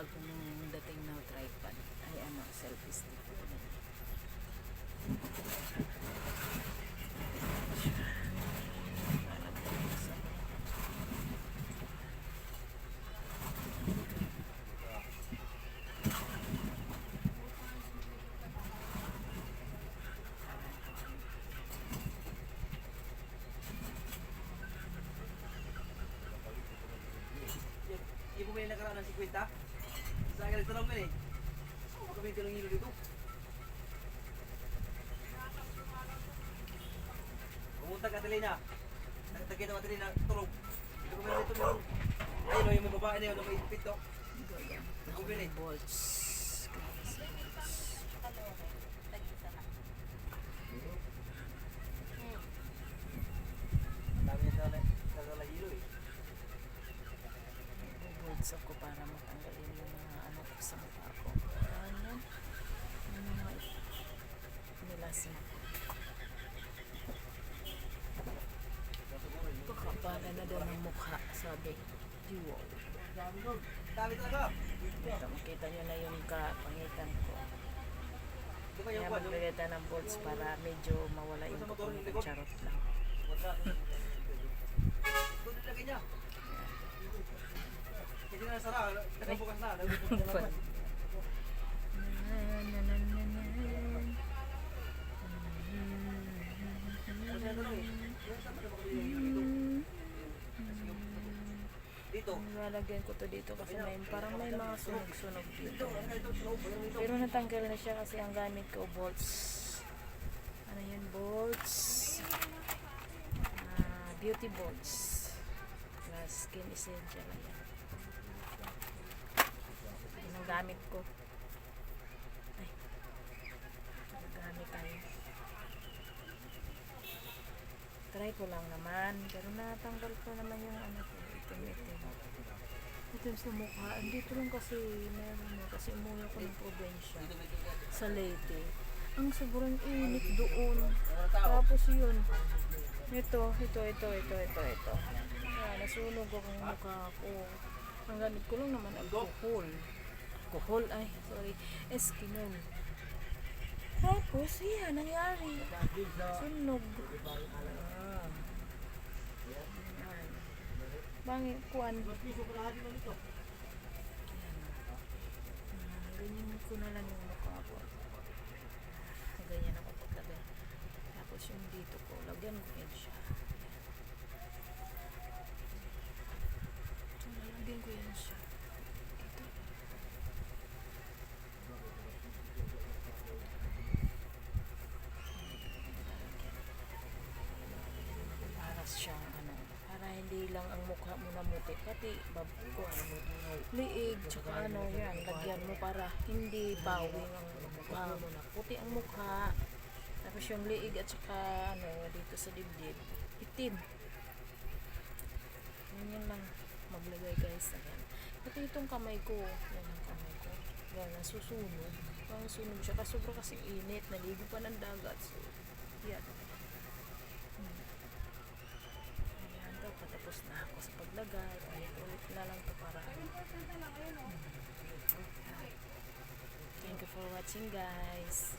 bagong dating na tripod ay selfie stick. Ibu may nakaraan ng 50. Sa akin nagtanong mo eh. Saan mo gamitin ng hilo dito? Pumunta ka Adelina. Nakita mo Adelina tulog. Dito ko meron dito meron. Ayun o yung may babae na yun. May pito. Bumili. Bolts. Dami yung dala hilo eh. Bolts ako para matanggalin yung mga sa mukha ko. Ayan. Yung mga nilasma ko. Pakapala na daw ng mukha, sabi. Wow. Dami talaga. Ito, makita nyo na yung kapangitan ko. Di ba Kaya yung kwan? maglagay tayo ng bolts para medyo mawala yung kapangitan. Charot lang. Doon nilagay niya. Hindi na nasara. Nakabukas na. Nakabukas na. Dito. Nilalagyan ko to dito kasi parang may mga sunog-sunog dito. Pero natanggal na siya kasi ang gamit ko bolts. Ano yun, bolts? Beauty bolts. Skin essential. Ayan. Yan ang gamit ko. Ay. Gamit tayo. Try ko lang naman. Pero natanggal ko naman yung ko. Itim-itim. Itim sa mukha. Andito lang kasi meron kasi umuwi ako ng probinsya. Sa Leyte. Ang sobrang init doon. Tapos yun. Ito. Nasunog akong mukha ko. Ang gamit ko lang naman alcohol. Eskinol. Tapos yan, nangyari. Sunog. Bangin, kuwan. Ganyan ko na lang yung mukha ko. Ganyan ako paglagay. Tapos yung dito ko, lagyan ko yan siya. Lagyan ko yan siya. Dito. Para siyang para hindi lang ang mukha mo namuti, pati liig, tsaka yan, lagyan mo para hindi bawing ang mukha mo na puti ang mukha. Tapos yung liig at saka dito sa dibdib, itim. Ganyan lang maglagay guys. Ayan. Pati itong kamay ko, yan ang kamay ko. Yan, nasusunog. Parang sunog siya kasi sobra kasing init, naligo pa ng dagat. So, yan. Patapos na ako sa paglagay. Ulit na lang ito para thank you for watching guys.